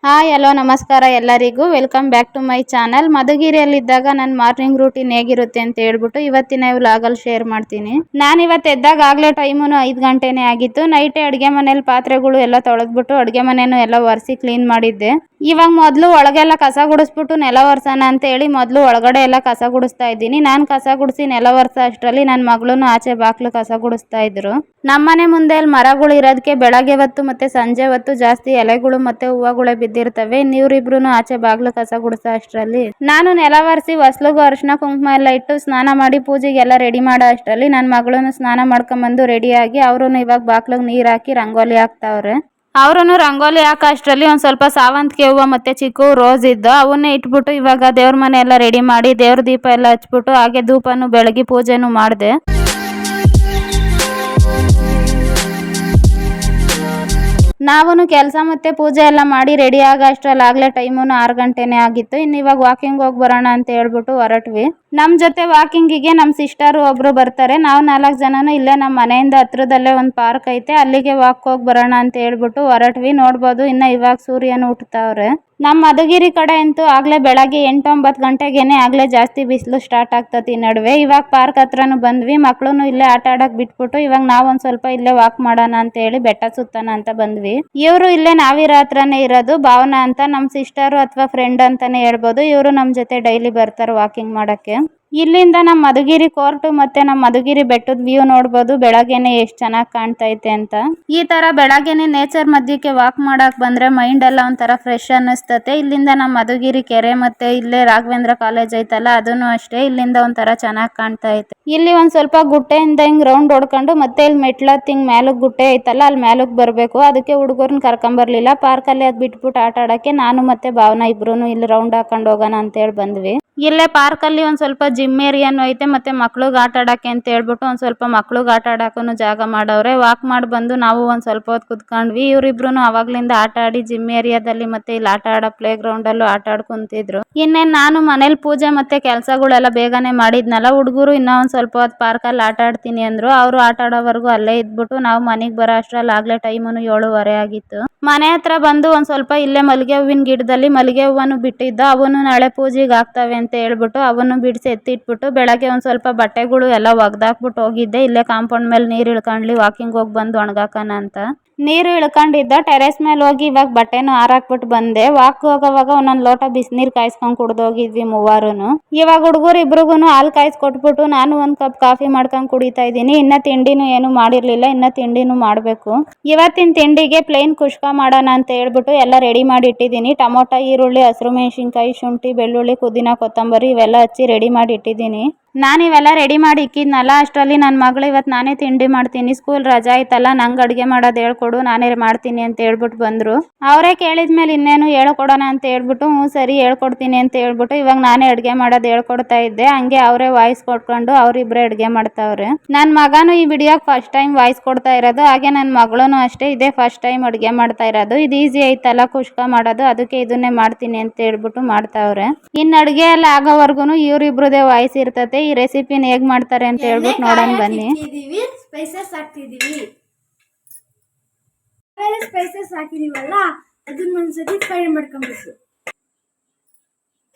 Hi hello ನಮಸ್ಕಾರ ಎಲ್ಲರಿಗೂ welcome back to my channel. ಮಧುಗಿರಿಯಲ್ಲಿದ್ದಾಗ ನನ್ನ ಮಾರ್ನಿಂಗ್ ರೂಟೀನ್ ಹೇಗಿರುತ್ತೆ ಅಂತ ಹೇಳ್ಬಿಟ್ಟು ಇವತ್ತಿನ ವ್ಲಾಗಲ್ಲಿ ಶೇರ್ ಮಾಡ್ತೀನಿ. ನಾನು ಇವತ್ತು ಎದ್ದಾಗ ಆಗಲೇ ಟೈಮು 5 ಗಂಟೆನೇ ಆಗಿತ್ತು. ನೈಟೇ ಅಡುಗೆ ಮನೇಲಿ ಪಾತ್ರೆಗಳು ಎಲ್ಲ ತೊಳೆದ್ಬಿಟ್ಟು ಅಡುಗೆ ಮನೇನು ಎಲ್ಲ ಒರೆಸಿ ಕ್ಲೀನ್ ಮಾಡಿದ್ದೆ. ಇವಾಗ ಮೊದಲು ಒಳಗೆಲ್ಲ ಕಸ ಗುಡಿಸ್ಬಿಟ್ಟು ನೆಲ ಒರೆಸೋಣ ಅಂತ ಹೇಳಿ ಮೊದಲು ಒಳಗಡೆ ಎಲ್ಲ ಕಸ ಗುಡಿಸ್ತಾ ಇದ್ದೀನಿ. ನಾನು ಕಸ ಗುಡಿಸಿ ನೆಲ ಒರೆಸೋ ಅಷ್ಟರಲ್ಲಿ ನನ್ನ ಮಗಳೂ ಆಚೆ ಬಾಕ್ಲು ಕಸ ಗುಡಿಸ್ತಾ ಇದ್ರು. ನಮ್ಮನೆ ಮುಂದೆ ಅಲ್ಲಿ ಮರಗಳು ಇರೋದಕ್ಕೆ ಬೆಳಗ್ಗೆ ಹೊತ್ತು ಮತ್ತೆ ಸಂಜೆ ಹೊತ್ತು ಜಾಸ್ತಿ ಎಲೆಗಳು ಮತ್ತೆ ಹೂವುಗಳೇ ಬಿದ್ದಿರ್ತವೆ. ನೀವ್ರಿಬ್ರು ಆಚೆ ಬಾಗ್ಲು ಕಸ ಗುಡಿಸೋ ಅಷ್ಟರಲ್ಲಿ ನಾನು ನೆಲ ಒರೆಸಿ ಹೊಸ್ಲಿಗೂ ಅರಿಶಿನ ಕುಂಕುಮ ಎಲ್ಲ ಇಟ್ಟು ಸ್ನಾನ ಮಾಡಿ ಪೂಜೆಗೆಲ್ಲ ರೆಡಿ ಮಾಡೋ ಅಷ್ಟರಲ್ಲಿ ನನ್ನ ಮಗಳೂ ಸ್ನಾನ ಮಾಡ್ಕೊಂಬಂದು ರೆಡಿಯಾಗಿ ಅವರು ಇವಾಗ ಬಾಕ್ಲಿಗೆ ನೀರು ಹಾಕಿ ರಂಗೋಲಿ ಹಾಕ್ತಾವ್ರೆ. ಅವ್ರೂ ರಂಗೋಲಿ ಹಾಕೋ ಅಷ್ಟರಲ್ಲಿ ಒಂದು ಸ್ವಲ್ಪ ಸಾವಂತಿಗೆ ಹೂವು ಮತ್ತೆ ಚಿಕ್ಕ ರೋಸ್ ಇದ್ದು ಅವನ್ನೇ ಇಟ್ಬಿಟ್ಟು ಇವಾಗ ದೇವ್ರ ಮನೆ ಎಲ್ಲ ರೆಡಿ ಮಾಡಿ ದೇವ್ರ ದೀಪ ಎಲ್ಲ ಹಚ್ಬಿಟ್ಟು ಹಾಗೆ ಧೂಪನು ಬೆಳಗಿ ಪೂಜೆನೂ ಮಾಡಿದೆ. ನಾವು ಕೆಲಸ ಮತ್ತೆ ಪೂಜೆ ಎಲ್ಲ ಮಾಡಿ ರೆಡಿ ಆಗೋ ಅಷ್ಟರಲ್ಲಿ ಆಗಲೇ ಟೈಮು 6 ಗಂಟೆನೇ ಆಗಿತ್ತು. ಇನ್ನು ಇವಾಗ ವಾಕಿಂಗ್ ಹೋಗಿ ಬರೋಣ ಅಂತ ಹೇಳ್ಬಿಟ್ಟು ಹೊರಟ್ವಿ. ನಮ್ಮ ಜೊತೆ ವಾಕಿಂಗಿಗೆ ನಮ್ಮ ಸಿಸ್ಟರು ಒಬ್ರು ಬರ್ತಾರೆ. ನಾವು 4 ಜನನು ಇಲ್ಲೇ ನಮ್ಮ ಮನೆಯಿಂದ ಹತ್ರದಲ್ಲೇ ಒಂದು ಪಾರ್ಕ್ ಐತೆ, ಅಲ್ಲಿಗೆ ವಾಕ್ ಹೋಗಿ ಬರೋಣ ಅಂತ ಹೇಳ್ಬಿಟ್ಟು ಹೊರಟ್ವಿ. ನೋಡ್ಬೋದು ಇನ್ನು ಇವಾಗ ಸೂರ್ಯನು ಹುಟ್ಟುತ್ತವ್ರೆ. ನಮ್ಮ ಮಧುಗಿರಿ ಕಡೆ ಅಂತೂ ಆಗಲೇ ಬೆಳಗ್ಗೆ 8-9 ಗಂಟೆಗೇನೆ ಆಗಲೇ ಜಾಸ್ತಿ ಬಿಸಿಲು ಸ್ಟಾರ್ಟ್ ಆಗ್ತದೆ. ಈ ನಡುವೆ ಇವಾಗ ಪಾರ್ಕ್ ಹತ್ರನೂ ಬಂದ್ವಿ. ಮಕ್ಕಳು ಇಲ್ಲೇ ಆಟ ಆಡೋಕೆ ಬಿಟ್ಬಿಟ್ಟು ಇವಾಗ ನಾವೊಂದು ಸ್ವಲ್ಪ ಇಲ್ಲೇ ವಾಕ್ ಮಾಡೋಣ ಅಂತ ಹೇಳಿ ಬೆಟ್ಟ ಸುತ್ತಾನ ಅಂತ ಬಂದ್ವಿ. ಇವರು ಇಲ್ಲೇ ನಾವಿರೋ ಹತ್ರನೇ ಇರೋದು, ಭಾವನಾ ಅಂತ ನಮ್ಮ ಸಿಸ್ಟರು ಅಥವಾ ಫ್ರೆಂಡ್ ಅಂತಾನೆ ಹೇಳ್ಬೋದು. ಇವರು ನಮ್ಮ ಜೊತೆ ಡೈಲಿ ಬರ್ತಾರೆ ವಾಕಿಂಗ್ ಮಾಡೋಕ್ಕೆ. ಇಲ್ಲಿಂದ ನಮ್ಮ ಮಧುಗಿರಿ ಕೋರ್ಟ್ ಮತ್ತೆ ನಮ್ಮ ಮಧುಗಿರಿ ಬೆಟ್ಟದ ವ್ಯೂ ನೋಡ್ಬೋದು ಬೆಳಗ್ಗೆನೆ ಎಷ್ಟು ಚೆನ್ನಾಗಿ ಕಾಣ್ತೈತೆ ಅಂತ. ಈ ತರ ಬೆಳಗ್ಗೆನೆ ನೇಚರ್ ಮಧ್ಯಕ್ಕೆ ವಾಕ್ ಮಾಡಕ್ ಬಂದ್ರೆ ಮೈಂಡ್ ಎಲ್ಲ ಒಂಥರ ಫ್ರೆಶ್ ಅನ್ನಿಸ್ತತೆ. ಇಲ್ಲಿಂದ ನಮ್ಮ ಮಧುಗಿರಿ ಕೆರೆ ಮತ್ತೆ ಇಲ್ಲೇ ರಾಘವೇಂದ್ರ ಕಾಲೇಜ್ ಐತಲ್ಲ ಅದನ್ನು ಅಷ್ಟೇ, ಇಲ್ಲಿಂದ ಒಂಥರ ಚೆನ್ನಾಗಿ ಕಾಣ್ತಾ ಐತೆ. ಇಲ್ಲಿ ಒಂದ್ ಸ್ವಲ್ಪ ಗುಟ್ಟೆಯಿಂದ ಹಿಂಗ್ ರೌಂಡ್ ಹೊಡ್ಕೊಂಡು ಮತ್ತೆ ಇಲ್ಲಿ ಮೆಟ್ಲತ್ ಹಿಂಗ್ ಮ್ಯಾಲಕ್ ಗುಟ್ಟೆ ಐತಲ್ಲ ಅಲ್ಲಿ ಮ್ಯಾಲಕ್ ಬರ್ಬೇಕು. ಅದಕ್ಕೆ ಹುಡುಗರ್ನ ಕರ್ಕೊಂಬರ್ಲಿಲ್ಲ, ಪಾರ್ಕಲ್ಲಿ ಅದ್ ಬಿಟ್ಬಿಟ್ಟು ಆಟ ಆಡಕ್ಕೆ ನಾನು ಮತ್ತೆ ಭಾವನಾ ಇಬ್ರು ಇಲ್ಲಿ ರೌಂಡ್ ಹಾಕೊಂಡು ಹೋಗೋಣ ಅಂತ ಹೇಳಿ ಬಂದ್ವಿ. ಇಲ್ಲೇ ಪಾರ್ಕಲ್ಲಿ ಒಂದು ಸ್ವಲ್ಪ ಜಿಮ್ ಏರಿಯಾನು ಐತೆ ಮತ್ತೆ ಮಕ್ಳಿಗೆ ಆಟ ಆಡಕ್ಕೆ ಅಂತ ಹೇಳ್ಬಿಟ್ಟು ಒಂದು ಸ್ವಲ್ಪ ಮಕ್ಳಿಗೆ ಆಟ ಆಡಕ್ಕೂ ಜಾಗ ಮಾಡವ್ರೆ. ವಾಕ್ ಮಾಡಿ ಬಂದು ನಾವು ಒಂದು ಸ್ವಲ್ಪ ಹೊತ್ತು ಕುತ್ಕೊಂಡ್ವಿ. ಇವರಿಬ್ರು ಅವಾಗ್ಲಿಂದ ಆಟ ಆಡಿ ಜಿಮ್ ಏರಿಯಾದಲ್ಲಿ ಮತ್ತೆ ಇಲ್ಲಿ ಆಟ ಆಡೋ ಪ್ಲೇ ಗ್ರೌಂಡಲ್ಲೂ ಆಟ ಆಡ್ಕೊಂತಿದ್ರು. ಇನ್ನೇನು ನಾನು ಮನೇಲಿ ಪೂಜೆ ಮತ್ತೆ ಕೆಲಸಗಳೆಲ್ಲ ಬೇಗನೆ ಮಾಡಿದ್ನಲ್ಲ, ಹುಡುಗರು ಇನ್ನೂ ಒಂದು ಸ್ವಲ್ಪ ಹೊತ್ತು ಪಾರ್ಕಲ್ಲಿ ಆಟ ಆಡ್ತೀನಿ ಅಂದ್ರು. ಅವರು ಆಟ ಆಡೋವರೆಗೂ ಅಲ್ಲೇ ಇದ್ಬಿಟ್ಟು ನಾವು ಮನೆಗೆ ಬರೋ ಅಷ್ಟರಲ್ಲಿ ಆಗಲೇ ಟೈಮು 7:15 ಆಗಿತ್ತು. ಮನೆ ಹತ್ರ ಬಂದು ಒಂದು ಸ್ವಲ್ಪ ಇಲ್ಲೇ ಮಲ್ಲಿಗೆ ಹೂವಿನ ಗಿಡದಲ್ಲಿ ಮಲ್ಲಿಗೆ ಹೂವನ್ನು ಬಿಟ್ಟಿದ್ದ, ಅವನು ನಾಳೆ ಪೂಜೆಗೆ ಆಗ್ತವೆ ಅಂತ ಹೇಳ್ಬಿಟ್ಟು ಅವನ್ನು ಬಿಡಿಸಿ ಎತ್ತಿಟ್ಬಿಟ್ಟು ಬೆಳಗ್ಗೆ ಒಂದು ಸ್ವಲ್ಪ ಬಟ್ಟೆಗಳು ಎಲ್ಲ ಒಗ್ದಾಕ್ಬಿಟ್ಟು ಹೋಗಿದ್ದೆ. ಇಲ್ಲೇ ಕಾಂಪೌಂಡ್ ಮೇಲೆ ನೀರು ಇಳ್ಕೊಂಡ್ಲಿ ವಾಕಿಂಗ್ ಹೋಗಿ ಬಂದು ಒಣಗಾಕನ ಅಂತ ನೀರು ಇಳ್ಕೊಂಡಿದ್ದ. ಟೆರೆಸ್ ಮೇಲೆ ಹೋಗಿ ಇವಾಗ ಬಟ್ಟೆನೂ ಹಾರಾಕ್ಬಿಟ್ಟು ಬಂದೆ. ವಾಕ್ ಹೋಗೋವಾಗ ಒಂದೊಂದು ಲೋಟ ಬಿಸಿನೀರು ಕಾಯಿಸ್ಕೊಂಡು ಕುಡ್ದೋಗಿದ್ವಿ ಮೂವಾರುನು. ಇವಾಗ ಹುಡುಗರು ಇಬ್ರಿಗೂ ಹಾಲು ಕಾಯಿಸ್ಕೊಟ್ಬಿಟ್ಟು ನಾನು ಒಂದು ಕಪ್ ಕಾಫಿ ಮಾಡ್ಕೊಂಡು ಕುಡಿತಾ ಇದ್ದೀನಿ. ಇನ್ನ ತಿಂಡಿನೂ ಏನು ಮಾಡಿರ್ಲಿಲ್ಲ, ಇನ್ನ ತಿಂಡಿನೂ ಮಾಡಬೇಕು. ಇವತ್ತಿನ ತಿಂಡಿಗೆ ಪ್ಲೇನ್ ಕುಷ್ಕ ಮಾಡೋಣ ಅಂತ ಹೇಳ್ಬಿಟ್ಟು ಎಲ್ಲ ರೆಡಿ ಮಾಡಿ ಇಟ್ಟಿದ್ದೀನಿ. ಟೊಮೊಟೊ, ಈರುಳ್ಳಿ, ಹಸಿರು ಮೆಣಸಿನ್ಕಾಯಿ, ಶುಂಠಿ, ಬೆಳ್ಳುಳ್ಳಿ, ಪುದೀನ, ಕೊತ್ತಂಬರಿ ಇವೆಲ್ಲ ಹಚ್ಚಿ ರೆಡಿ ಮಾಡಿ ಇಟ್ಟಿದ್ದೀನಿ. ನಾನು ಇವೆಲ್ಲ ರೆಡಿ ಮಾಡಿ ಇಕ್ಕಿದ್ನಲ್ಲ ಅಷ್ಟರಲ್ಲಿ ನನ್ನ ಮಗಳು ಇವತ್ತು ನಾನೇ ತಿಂಡಿ ಮಾಡ್ತೀನಿ, ಸ್ಕೂಲ್ ರಜಾ ಆಯ್ತಲ್ಲ ನಂಗೆ ಅಡುಗೆ ಮಾಡೋದು ಹೇಳ್ಕೊಡು ನಾನೇ ಮಾಡ್ತೀನಿ ಅಂತ ಹೇಳ್ಬಿಟ್ಟು ಬಂದರು. ಅವರೇ ಕೇಳಿದ್ಮೇಲೆ ಇನ್ನೇನು ಹೇಳ್ಕೊಡೋಣ ಅಂತ ಹೇಳ್ಬಿಟ್ಟು ಸರಿ ಹೇಳ್ಕೊಡ್ತೀನಿ ಅಂತ ಹೇಳ್ಬಿಟ್ಟು ಇವಾಗ ನಾನೇ ಅಡುಗೆ ಮಾಡೋದು ಹೇಳ್ಕೊಡ್ತಾ ಇದ್ದೆ. ಹಂಗೆ ಅವರೇ ವಾಯ್ಸ್ ಕೊಟ್ಕೊಂಡು ಅವರಿಬ್ಬರೇ ಅಡುಗೆ ಮಾಡ್ತಾವ್ರೆ. ನನ್ನ ಮಗನೂ ಈ ವಿಡಿಯೋಗೆ ಫಸ್ಟ್ ಟೈಮ್ ವಾಯ್ಸ್ ಕೊಡ್ತಾ ಇರೋದು, ಹಾಗೆ ನನ್ನ ಮಗಳೂ ಅಷ್ಟೇ ಇದೇ ಫಸ್ಟ್ ಟೈಮ್ ಅಡುಗೆ ಮಾಡ್ತಾ ಇರೋದು. ಇದು ಈಸಿ ಐತಲ್ಲ ಕುಷ್ಕ ಮಾಡೋದು, ಅದಕ್ಕೆ ಇದನ್ನೇ ಮಾಡ್ತೀನಿ ಅಂತ ಹೇಳ್ಬಿಟ್ಟು ಮಾಡ್ತಾವ್ರೆ. ಇನ್ನು ಅಡುಗೆ ಎಲ್ಲ ಆಗೋವರೆಗೂ ಇವರಿಬ್ರದೇ ವಾಯ್ಸ್ ಇರ್ತತೆ. ಈ ರೆಸಿಪಿನ ಹೇಗ್ ಮಾಡ್ತಾರೆ ಅಂತ ಹೇಳ್ಬಿಟ್ಟು ನೋಡೋಣ ಬನ್ನಿ. ಸ್ಪೈಸಸ್ ಹಾಕ್ತಿದೀವಿ. ಸ್ಪೈಸಸ್ ಹಾಕಿದೀವಲ್ಲ ಅದನ್ನ ಒಂದ್ಸತಿ ಫ್ರೈ ಮಾಡ್ಕೊಬೇಕು.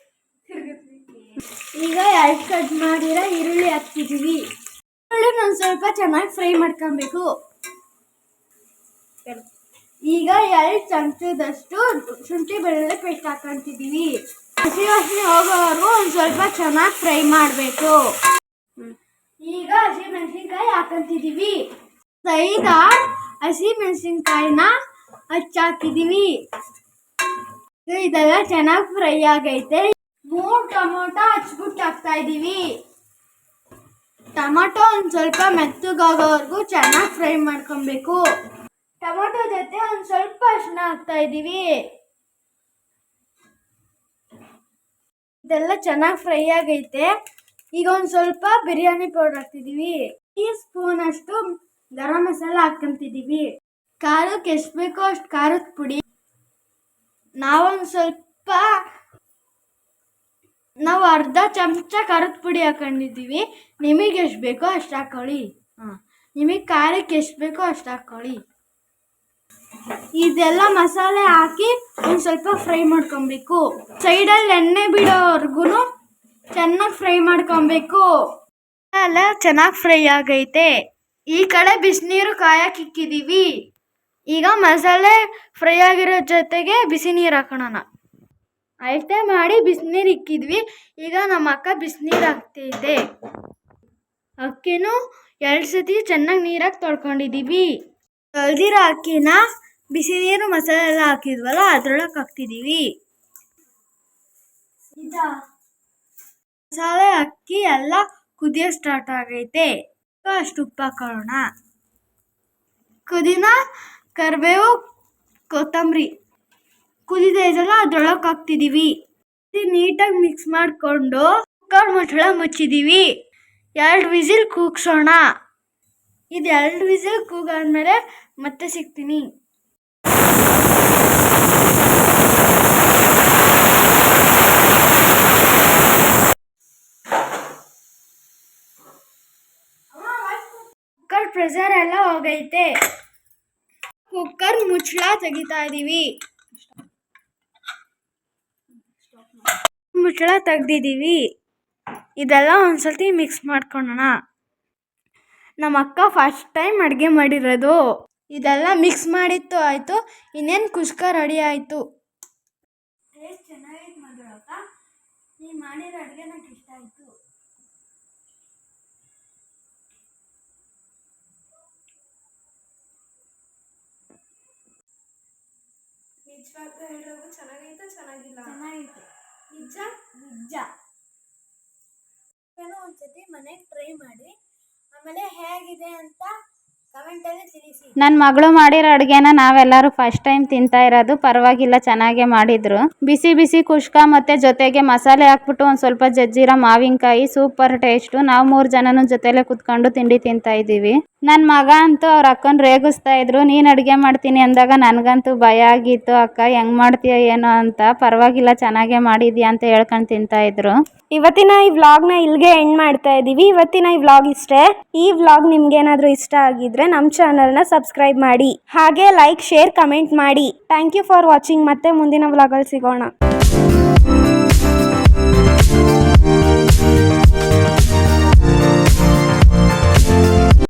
ಈಗ ಎರಡು ಕಟ್ ಮಾಡಿರೋ ಈರುಳ್ಳಿ ಹಾಕ್ತಿದೀವಿ. ಈರುಳ್ಳಿ ಒಂದ್ ಸ್ವಲ್ಪ ಚೆನ್ನಾಗಿ ಫ್ರೈ ಮಾಡ್ಕೊಬೇಕು. ಈಗ 2 ಚಮಚದಷ್ಟು ಶುಂಠಿ ಬೆಳ್ಳುಳ್ಳಿ ಪೇಸ್ಟ್ ಹಾಕೊಂತಿದೀವಿ. ಹಸಿ ವಾಸನೆ ಹೋಗೋವರೆಗೂ ಒಂದು ಸ್ವಲ್ಪ ಚೆನ್ನಾಗಿ ಫ್ರೈ ಮಾಡಬೇಕು. ಈಗ ಹಸಿ ಮೆಣಸಿನ್ಕಾಯಿ ಹಾಕೊಂತಿದೀವಿ. 5 ಹಸಿ ಮೆಣಸಿನ್ಕಾಯಿನ ಹಚ್ಚಾಕಿದೀವಿ. ಇದೆಲ್ಲ ಚೆನ್ನಾಗಿ ಫ್ರೈ ಆಗೈತೆ. 3 ಟೊಮೊಟೊ ಹಚ್ಬಿಟ್ಟು ಹಾಕ್ತಾ ಇದೀವಿ. ಟೊಮೊಟೊ ಒಂದು ಸ್ವಲ್ಪ ಮೆತ್ತಗಾಗೋವರೆಗೂ ಚೆನ್ನಾಗಿ ಫ್ರೈ ಮಾಡ್ಕೊಬೇಕು. ಟೊಮೊಟೊ ಜೊತೆ ಒಂದು ಸ್ವಲ್ಪ ಅರಿಶಿನ ಹಾಕ್ತಾ ಇದೀವಿ. ಇದೆಲ್ಲ ಚೆನ್ನಾಗಿ ಫ್ರೈ ಆಗೈತೆ. ಈಗ ಒಂದು ಸ್ವಲ್ಪ ಬಿರಿಯಾನಿ ಪೌಡರ್ ಹಾಕ್ತಿದೀವಿ. 1 ಸ್ಪೂನ್ ಅಷ್ಟು ಗರಂ ಮಸಾಲ ಹಾಕೊಂತಿದೀವಿ. ಖಾರಕ್ಕೆ ಎಷ್ಟು ಬೇಕೋ ಅಷ್ಟು ಖಾರದ ಪುಡಿ. ನಾವು ಅರ್ಧ ಚಮಚ ಖಾರದ ಪುಡಿ ಹಾಕೊಂಡಿದ್ದೀವಿ. ನಿಮಗೆ ಎಷ್ಟು ಬೇಕೋ ಅಷ್ಟು ಹಾಕೊಳ್ಳಿ. ನಿಮಗೆ ಖಾರಕ್ಕೆ ಎಷ್ಟು ಬೇಕೋ ಅಷ್ಟು ಹಾಕೊಳ್ಳಿ. ಇದೆಲ್ಲ ಮಸಾಲೆ ಹಾಕಿ ಒಂದು ಸ್ವಲ್ಪ ಫ್ರೈ ಮಾಡ್ಕೊಬೇಕು. ಸೈಡಲ್ಲಿ ಎಣ್ಣೆ ಬಿಡೋವರೆಗೂ ಚೆನ್ನಾಗಿ ಫ್ರೈ ಮಾಡ್ಕೊಬೇಕು. ಎಲ್ಲ ಚೆನ್ನಾಗಿ ಫ್ರೈ ಆಗೈತೆ. ಈ ಕಡೆ ಬಿಸಿನೀರು ಕಾಯಕ್ಕೆ ಇಕ್ಕಿದ್ದೀವಿ. ಈಗ ಮಸಾಲೆ ಫ್ರೈ ಆಗಿರೋ ಜೊತೆಗೆ ಬಿಸಿ ನೀರು ಹಾಕೋಣ. ಅಳತೆ ಮಾಡಿ ಬಿಸಿನೀರು ಇಕ್ಕಿದ್ವಿ. ಈಗ ನಮ್ಮ ಅಕ್ಕ ಬಿಸಿನೀರು ಹಾಕ್ತೈತೆ. ಅಕ್ಕಿನೂ 2 ಸತಿ ಚೆನ್ನಾಗಿ ನೀರಾಗಿ ತೊಳ್ಕೊಂಡಿದ್ದೀವಿ. ತೊಳೆದಿರೋ ಅಕ್ಕಿನ ಬಿಸಿ ನೀರು ಮಸಾಲೆ ಎಲ್ಲ ಹಾಕಿದ್ವಲ್ಲ ಅದ್ರೊಳಗೆ ಹಾಕ್ತಿದ್ದೀವಿ. ಮಸಾಲೆ ಅಕ್ಕಿ ಎಲ್ಲ ಕುದಿಯೋ ಸ್ಟಾರ್ಟ್ ಆಗೈತೆ. ಅಷ್ಟು ಉಪ್ಪು ಹಾಕೊಳ್ಳೋಣ. ಕುದಿನ ಕರಿಬೇವು ಕೊತ್ತಂಬರಿ ಕುದಿದೈತಲ್ಲ ಅದ್ರೊಳಗೆ ಹಾಕ್ತಿದ್ದೀವಿ. ನೀಟಾಗಿ ಮಿಕ್ಸ್ ಮಾಡಿಕೊಂಡು ಕುಕ್ಕರ್ ಮುಚ್ಚಳ ಮುಚ್ಚಿದ್ದೀವಿ. 2 ವಿಸಿಲ್ ಕೂಗ್ಸೋಣ. ಇದು 2 ವಿಸಿಲ್ ಕೂಗಾದ್ಮೇಲೆ ಮತ್ತೆ ಸಿಗ್ತೀನಿ. ಕುಕ್ಕರ್ ಪ್ರೆಷರ್ ಎಲ್ಲ ಹೋಗೈತೆ. ಕುಕ್ಕರ್ ಮುಚ್ಚಳ ತೆಗಿತಾ ಇದ್ದೀವಿ. ಮುಚ್ಚಳ ತೆಗ್ದಿದ್ದೀವಿ. ಇದೆಲ್ಲ ಒಂದ್ಸತಿ ಮಿಕ್ಸ್ ಮಾಡ್ಕೊಳ್ಳೋಣ. ನಮ್ಮ ಅಕ್ಕ ಫಸ್ಟ್ ಟೈಮ್ ಅಡುಗೆ ಮಾಡಿರೋದು. ಇದೆಲ್ಲ ಮಿಕ್ಸ್ ಮಾಡಿತ್ತು ಆಯಿತು. ಇನ್ನೇನು ಕುಷ್ಕ ರೆಡಿ ಆಯಿತು. ಟೇಸ್ಟ್ ಚೆನ್ನಾಗೈತೆ ಮಗಳಕ್ಕ. ನೀನು ಮಾಡಿರೋ ಅಡುಗೆ ನನಗೆ ಇಷ್ಟ ಆಯಿತು. ನಿಜವಾಗ್ಲೂ ಹೇಳಿರೋದು ಚೆನ್ನಾಗೈತೆ ಚೆನ್ನಾಗಿಲ್ಲ? ಚೆನ್ನಾಗೈತೆ. ನಿಜ ನಿಜ. ಏನೋ ಒಂದ್ಸತಿ ಮನೆಗೆ ಟ್ರೈ ಮಾಡಿ ಆಮೇಲೆ ಹೇಗಿದೆ ಅಂತ ಕಮೆಂಟಲ್ಲಿ ತಿಳಿಸಿ. ನನ್ನ ಮಗಳು ಮಾಡಿರೋ ಅಡುಗೆನ ನಾವೆಲ್ಲರೂ ಫಸ್ಟ್ ಟೈಮ್ ತಿಂತಾ ಇರೋದು. ಪರವಾಗಿಲ್ಲ, ಚೆನ್ನಾಗೇ ಮಾಡಿದ್ರು. ಬಿಸಿ ಬಿಸಿ ಕುಷ್ಕ ಮತ್ತು ಜೊತೆಗೆ ಮಸಾಲೆ ಹಾಕ್ಬಿಟ್ಟು ಒಂದು ಸ್ವಲ್ಪ ಜಜ್ಜಿರೋ ಮಾವಿನಕಾಯಿ ಸೂಪರ್ ಟೇಸ್ಟು. ನಾವು 3 ಜನನೂ ಜೊತೆಲೇ ಕುತ್ಕೊಂಡು ತಿಂಡಿ ತಿಂತಾ ಇದ್ದೀವಿ. ನನ್ನ ಮಗ ಅಂತೂ ಅವ್ರ ಅಕ್ಕನ ರೇಗಿಸ್ತಾ ಇದ್ರು. ನೀನು ಅಡುಗೆ ಮಾಡ್ತೀನಿ ಅಂದಾಗ ನನಗಂತೂ ಭಯ ಆಗಿತ್ತು. ಅಕ್ಕ ಹೆಂಗೆ ಮಾಡ್ತೀಯ ಏನೋ ಅಂತ. ಪರವಾಗಿಲ್ಲ, ಚೆನ್ನಾಗೇ ಮಾಡಿದ್ಯಾ ಅಂತ ಹೇಳ್ಕೊಂಡು ತಿಂತಾ ಇದ್ರು. ಇವತ್ತಿನ ಈ ವ್ಲಾಗ್ನ ಇಲ್ಲಿಗೆ ಎಂಡ್ ಮಾಡ್ತಾ ಇದ್ದೀವಿ. ಇವತ್ತಿನ ಈ ವ್ಲಾಗ್ ಇಷ್ಟೇ. ಈ ವ್ಲಾಗ್ ನಿಮ್ಗೇನಾದರೂ ಇಷ್ಟ ಆಗಿದ್ರೆ ನಮ್ಮ ಚಾನಲ್ನ ಸಬ್ಸ್ಕ್ರೈಬ್ ಮಾಡಿ, ಹಾಗೆ ಲೈಕ್, ಶೇರ್, ಕಮೆಂಟ್ ಮಾಡಿ. Thank you for watching. ಮತ್ತೆ ಮುಂದಿನ ವ್ಲಾಗಲ್ಲಿ ಸಿಗೋಣ.